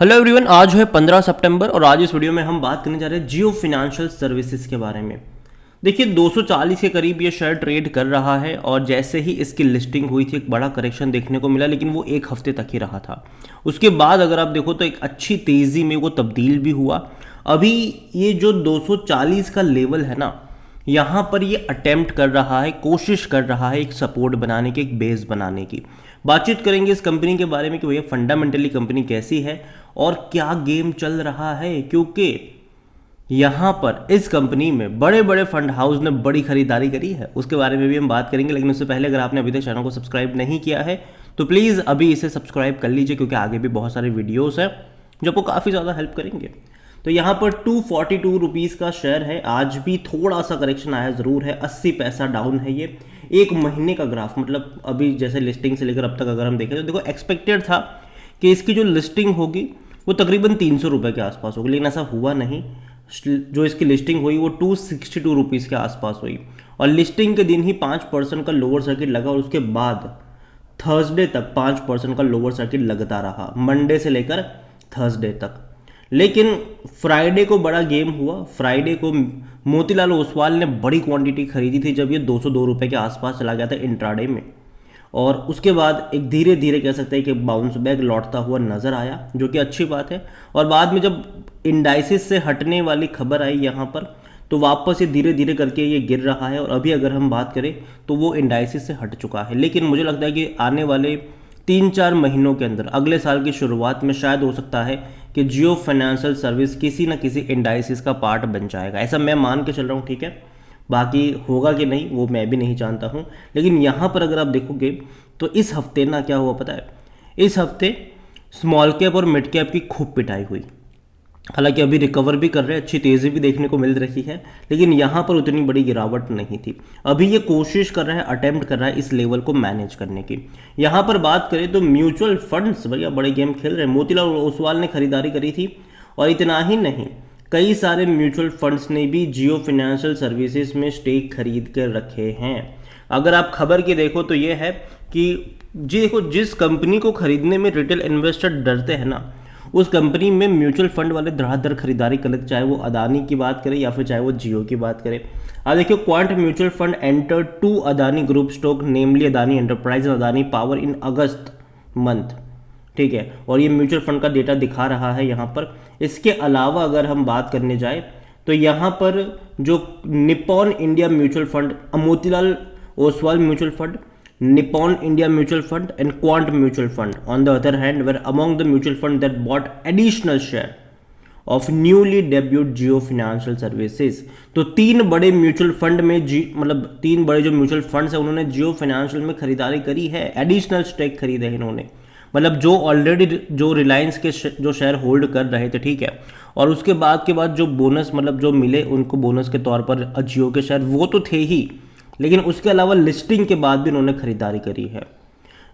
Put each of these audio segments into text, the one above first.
Hello everyone, आज है 15 सितंबर और आज इस वीडियो में हम बात करने जा रहे हैं जियो फिनेंशियल सर्विसेज के बारे में। देखिए 240 के करीब ये शेयर ट्रेड कर रहा है और जैसे ही इसकी लिस्टिंग हुई थी एक बड़ा करेक्शन देखने को मिला, लेकिन वो एक हफ्ते तक ही रहा था। उसके बाद अगर आप देखो तो एक अच्छी तेज़ी में वो तब्दील भी हुआ। अभी ये जो 240 का लेवल है ना, यहाँ पर ये अटेम्प्ट कर रहा है, कोशिश कर रहा है एक सपोर्ट बनाने की, एक बेस बनाने की। बातचीत करेंगे इस कंपनी के बारे में कि भैया फंडामेंटली कंपनी कैसी है और क्या गेम चल रहा है, क्योंकि यहाँ पर इस कंपनी में बड़े बड़े फंड हाउस ने बड़ी खरीदारी करी है। उसके बारे में भी हम बात करेंगे, लेकिन उससे पहले अगर आपने अभी तक चैनल को सब्सक्राइब नहीं किया है तो प्लीज़ अभी इसे सब्सक्राइब कर लीजिए, क्योंकि आगे भी बहुत सारे वीडियोस हैं जो आपको काफ़ी ज़्यादा हेल्प करेंगे। तो यहाँ पर 242 रुपीज़ का शेयर है। आज भी थोड़ा सा करेक्शन आया ज़रूर है, 80 पैसा डाउन है ये। एक महीने का ग्राफ, मतलब अभी जैसे लिस्टिंग से लेकर अब तक अगर हम देखें तो देखो एक्सपेक्टेड था कि इसकी जो लिस्टिंग होगी वो तकरीबन 300 रुपये के आसपास होगी, लेकिन ऐसा हुआ नहीं। जो इसकी लिस्टिंग हुई वो 262 रुपीज़ के आसपास हुई और लिस्टिंग के दिन ही 5% का लोअर सर्किट लगा और उसके बाद थर्सडे तक 5% का लोअर सर्किट लगता रहा, मंडे से लेकर थर्सडे तक। लेकिन फ्राइडे को बड़ा गेम हुआ। फ्राइडे को मोतीलाल ओसवाल ने बड़ी क्वांटिटी खरीदी थी जब ये 202 रुपये के आसपास चला गया था इंट्राडे में, और उसके बाद एक धीरे धीरे कह सकते हैं कि बाउंस बैक लौटता हुआ नज़र आया, जो कि अच्छी बात है। और बाद में जब इंडाइसिस से हटने वाली खबर आई यहाँ पर, तो वापस ये धीरे धीरे करके ये गिर रहा है और अभी अगर हम बात करें तो वो इंडाइसिस से हट चुका है। लेकिन मुझे लगता है कि आने वाले 3-4 महीनों के अंदर, अगले साल की शुरुआत में शायद हो सकता है कि जियो फाइनेंशियल सर्विस किसी न किसी इंडाइसिस का पार्ट बन जाएगा, ऐसा मैं मान के चल रहा हूँ। ठीक है, बाकी होगा कि नहीं वो मैं भी नहीं जानता हूँ। लेकिन यहाँ पर अगर आप देखोगे तो इस हफ्ते ना क्या हुआ पता है, इस हफ्ते स्मॉल कैप और मिड कैप की खूब पिटाई हुई। हालांकि अभी रिकवर भी कर रहे हैं, अच्छी तेज़ी भी देखने को मिल रही है, लेकिन यहाँ पर उतनी बड़ी गिरावट नहीं थी। अभी ये कोशिश कर रहा है, अटेम्प्ट कर रहा है इस लेवल को मैनेज करने की। यहाँ पर बात करें तो म्यूचुअल फंड्स भैया बड़े गेम खेल रहे हैं। मोतीलाल ओसवाल ने खरीदारी करी थी और इतना ही नहीं, कई सारे म्यूचुअल फंड्स ने भी जियो फाइनेंशियल सर्विसेज में स्टेक खरीद कर रखे हैं। अगर आप खबर की देखो तो ये है कि जी देखो, जिस कंपनी को खरीदने में रिटेल इन्वेस्टर डरते हैं ना, उस कंपनी में म्यूचुअल फंड वाले धड़ाधड़ खरीदारी कर लेते, चाहे वो अदानी की बात करें या फिर चाहे वो जियो की बात करें। अब देखिए, quant mutual fund enter 2 Adani group stock namely Adani enterprise और Adani power in August month. ठीक है, और ये म्यूचुअल फंड का डेटा दिखा रहा है यहाँ पर। इसके अलावा अगर हम बात करने जाए तो यहाँ पर जो Nippon India mutual fund, Motilal Oswal mutual fund, Nippon India Mutual Fund and Quant Mutual Fund on the other hand were among the mutual fund that bought additional share of newly debuted Jio Financial Services। तो 3 बड़े mutual fund में मतलब 3 बड़े जो mutual funds हैं उन्होंने जियो financial में खरीदारी करी है, एडिशनल स्टेक खरीदे हैं इन्होंने। मतलब जो ऑलरेडी जो रिलायंस के जो शेयर होल्ड कर रहे थे, ठीक है, और उसके बाद जो बोनस मतलब जो मिले उनको बोनस के तौर पर जियो के शेयर वो तो थे ही, लेकिन उसके अलावा लिस्टिंग के बाद भी उन्होंने खरीदारी करी है।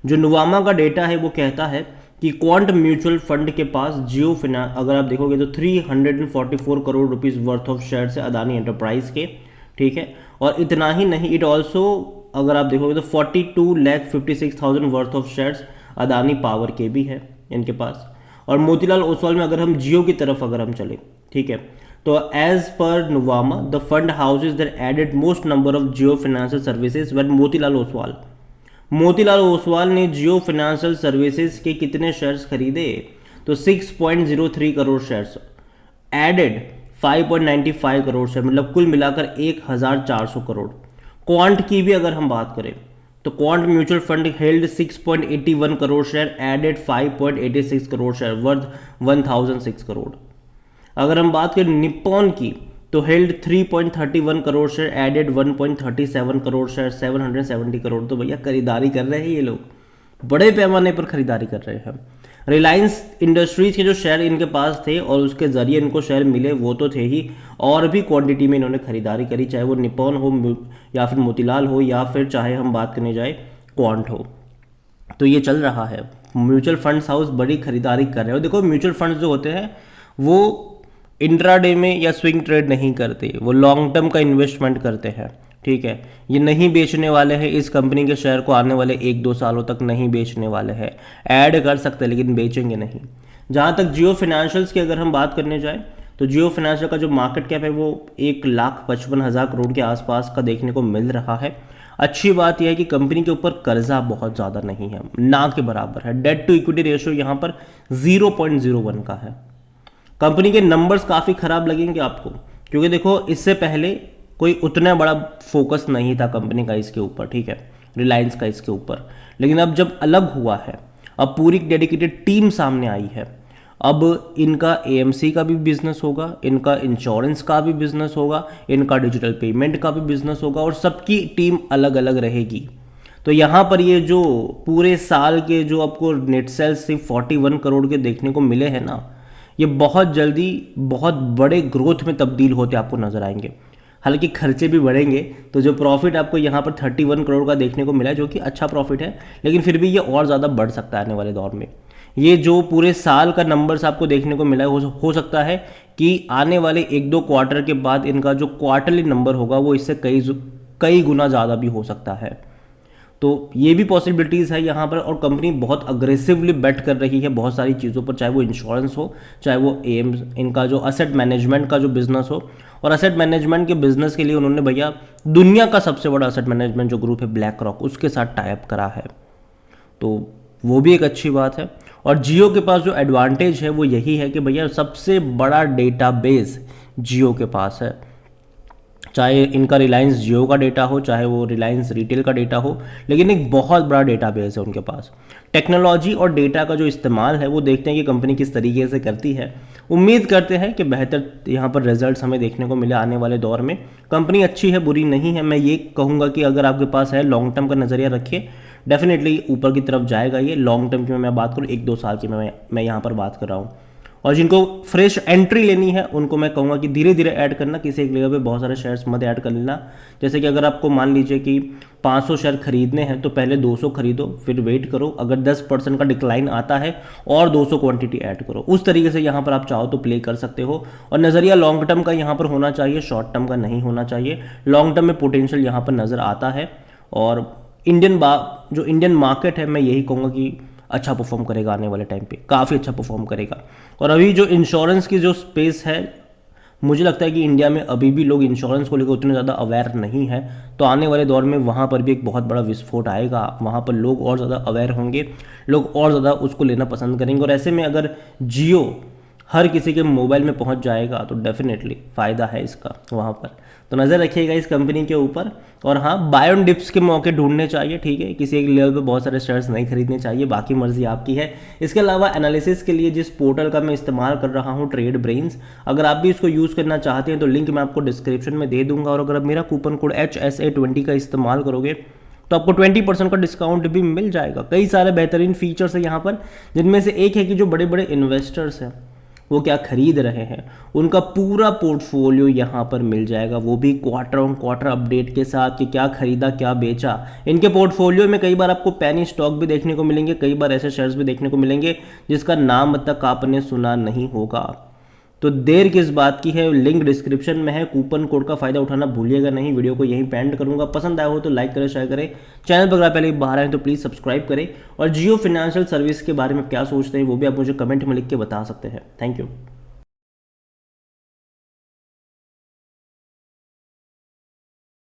जो नुवामा का डेटा है वो कहता है कि क्वांट म्यूचुअल फंड के पास जियो अगर आप देखोगे तो 344 crore rupees worth of share है अदानी एंटरप्राइज के। ठीक है, और इतना ही नहीं, इट ऑल्सो अगर आप देखोगे तो 42,56,000 worth of shares Adani power के भी है इनके पास। और मोतीलाल ओसवाल में अगर हम जियो की तरफ अगर हम चले, ठीक है, तो as per Nuvama the fund houses that added most number of Jio Financial Services were Motilal Oswal. Motilal Oswal ने जियो फाइनेंशियल सर्विसेज के कितने शेयर्स खरीदे, तो 6.03 crore shares, added 5.95 crore share, मतलब कुल मिलाकर 1,400 करोड़। क्वांट की भी अगर हम बात करें तो quant mutual fund held 6.81 crore share, added 5.86 crore share worth 1,006 crore. अगर हम बात करें निप्पॉन की तो held 3.31 crore share, added 1.37 crore share, 770 crore. तो भैया खरीदारी कर रहे हैं ये लोग, बड़े पैमाने पर खरीदारी कर रहे हैं। रिलायंस इंडस्ट्रीज के जो शेयर इनके पास थे और उसके जरिए इनको शेयर मिले वो तो थे ही, और भी क्वांटिटी में इन्होंने खरीदारी करी, चाहे वो निप्पॉन हो या फिर मोतीलाल हो या फिर चाहे हम बात करने जाए क्वांट हो। तो ये चल रहा है, म्यूचुअल फंड्स हाउस बड़ी खरीदारी कर रहे हो। देखो म्यूचुअल फंड्स जो होते हैं वो इंट्राडे में या स्विंग ट्रेड नहीं करते, वो लॉन्ग टर्म का इन्वेस्टमेंट करते हैं। ठीक है, ये नहीं बेचने वाले हैं, इस कंपनी के शेयर को आने वाले 1-2 सालों तक नहीं बेचने वाले हैं। ऐड कर सकते लेकिन बेचेंगे नहीं। जहाँ तक जियो फाइनेंशियल्स की अगर हम बात करने जाएँ तो जियो फाइनेंशियल का जो मार्केट कैप है वो 1,55,000 करोड़ के आसपास का देखने को मिल रहा है। अच्छी बात यह है कि कंपनी के ऊपर कर्जा बहुत ज़्यादा नहीं है, ना के बराबर है। डेट टू इक्विटी रेशियो यहाँ पर 0.01 का है। कंपनी के नंबर्स काफ़ी खराब लगेंगे आपको, क्योंकि देखो इससे पहले कोई उतना बड़ा फोकस नहीं था कंपनी का इसके ऊपर, ठीक है, रिलायंस का इसके ऊपर। लेकिन अब जब अलग हुआ है, अब पूरी डेडिकेटेड टीम सामने आई है, अब इनका एएमसी का भी बिजनेस होगा, इनका इंश्योरेंस का भी बिजनेस होगा, इनका डिजिटल पेमेंट का भी बिजनेस होगा, और सबकी टीम अलग अलग रहेगी। तो यहाँ पर ये जो पूरे साल के जो आपको नेट सेल्स सिर्फ 41 करोड़ के देखने को मिले हैं ना, ये बहुत जल्दी बहुत बड़े ग्रोथ में तब्दील होते आपको नजर आएंगे। हालांकि खर्चे भी बढ़ेंगे, तो जो प्रॉफिट आपको यहाँ पर 31 करोड़ का देखने को मिला है, जो कि अच्छा प्रॉफिट है, लेकिन फिर भी ये और ज़्यादा बढ़ सकता है आने वाले दौर में। ये जो पूरे साल का नंबर्स आपको देखने को मिला है, हो सकता है कि आने वाले 1-2 क्वार्टर के बाद इनका जो क्वार्टरली नंबर होगा वो इससे कई गुना ज़्यादा भी हो सकता है। तो ये भी पॉसिबिलिटीज़ है यहाँ पर, और कंपनी बहुत अग्रेसिवली बेट कर रही है बहुत सारी चीज़ों पर, चाहे वो इंश्योरेंस हो, चाहे वो एम्स, इनका जो असेट मैनेजमेंट का जो बिजनेस हो। और असेट मैनेजमेंट के बिजनेस के लिए उन्होंने भैया दुनिया का सबसे बड़ा असेट मैनेजमेंट जो ग्रुप है ब्लैक रॉक, उसके साथ टाई अप करा है, तो वो भी एक अच्छी बात है। और जियो के पास जो एडवांटेज है वो यही है कि भैया सबसे बड़ा डेटाबेस जियो के पास है, चाहे इनका रिलायंस जियो का डेटा हो, चाहे वो रिलायंस रिटेल का डेटा हो, लेकिन एक बहुत बड़ा डेटाबेस है उनके पास। टेक्नोलॉजी और डेटा का जो इस्तेमाल है वो देखते हैं कि कंपनी किस तरीके से करती है। उम्मीद करते हैं कि बेहतर यहाँ पर रिजल्ट्स हमें देखने को मिले आने वाले दौर में। कंपनी अच्छी है, बुरी नहीं है। मैं ये कहूँगा कि अगर आपके पास है लॉन्ग टर्म का नज़रिया रखिए, डेफिनेटली ऊपर की तरफ जाएगा ये। लॉन्ग टर्म की मैं बात करूँ, 1-2 साल की मैं यहाँ पर बात कर रहा हूँ। और जिनको फ्रेश एंट्री लेनी है उनको मैं कहूँगा कि धीरे धीरे ऐड करना, किसी एक लेवल पे बहुत सारे शेयर्स मत ऐड कर लेना। जैसे कि अगर आपको मान लीजिए कि 500 शेयर खरीदने हैं तो पहले 200 खरीदो, फिर वेट करो, अगर 10% का डिक्लाइन आता है और 200 क्वांटिटी ऐड करो। उस तरीके से यहाँ पर आप चाहो तो प्ले कर सकते हो। और नज़रिया लॉन्ग टर्म का यहाँ पर होना चाहिए, शॉर्ट टर्म का नहीं होना चाहिए। लॉन्ग टर्म में पोटेंशियल यहाँ पर नज़र आता है, और जो इंडियन मार्केट है मैं यही कहूँगा कि अच्छा परफॉर्म करेगा आने वाले टाइम पे, काफ़ी अच्छा परफॉर्म करेगा। और अभी जो इंश्योरेंस की जो स्पेस है, मुझे लगता है कि इंडिया में अभी भी लोग इंश्योरेंस को लेकर उतने ज़्यादा अवेयर नहीं है, तो आने वाले दौर में वहाँ पर भी एक बहुत बड़ा विस्फोट आएगा। वहाँ पर लोग और ज़्यादा अवेयर होंगे, लोग और ज़्यादा उसको लेना पसंद करेंगे। और ऐसे में अगर जियो हर किसी के मोबाइल में पहुंच जाएगा तो डेफिनेटली फ़ायदा है इसका वहाँ पर। तो नज़र रखिएगा इस कंपनी के ऊपर। और हाँ, बाय ऑन डिप्स के मौके ढूंढने चाहिए, ठीक है, किसी एक लेवल पे बहुत सारे शेयर्स नहीं खरीदने चाहिए, बाकी मर्जी आपकी है। इसके अलावा एनालिसिस के लिए जिस पोर्टल का मैं इस्तेमाल कर रहा हूँ, ट्रेड ब्रेन्स, अगर आप भी इसको यूज़ करना चाहते हैं तो लिंक मैं आपको डिस्क्रिप्शन में दे दूंगा। और अगर आप मेरा कूपन कोड HSA20 का इस्तेमाल करोगे तो आपको 20% का डिस्काउंट भी मिल जाएगा। कई सारे बेहतरीन फीचर्स है यहाँ पर, जिनमें से एक है कि जो बड़े बड़े इन्वेस्टर्स हैं वो क्या खरीद रहे हैं, उनका पूरा पोर्टफोलियो यहाँ पर मिल जाएगा, वो भी क्वार्टर ऑन क्वार्टर अपडेट के साथ कि क्या खरीदा क्या बेचा। इनके पोर्टफोलियो में कई बार आपको पेनी स्टॉक भी देखने को मिलेंगे, कई बार ऐसे शेयर्स भी देखने को मिलेंगे जिसका नाम तक आपने सुना नहीं होगा। तो देर किस बात की है, लिंक डिस्क्रिप्शन में है, कूपन कोड का फायदा उठाना भूलिएगा नहीं। वीडियो को यहीं पे एंड करूंगा, पसंद आया हो तो लाइक करें, शेयर करें। चैनल पर अगर पहले बाहर आए तो प्लीज़ सब्सक्राइब करें। और जियो फाइनेंशियल सर्विस के बारे में क्या सोचते हैं वो भी आप मुझे कमेंट में लिख के बता सकते हैं। Thank you.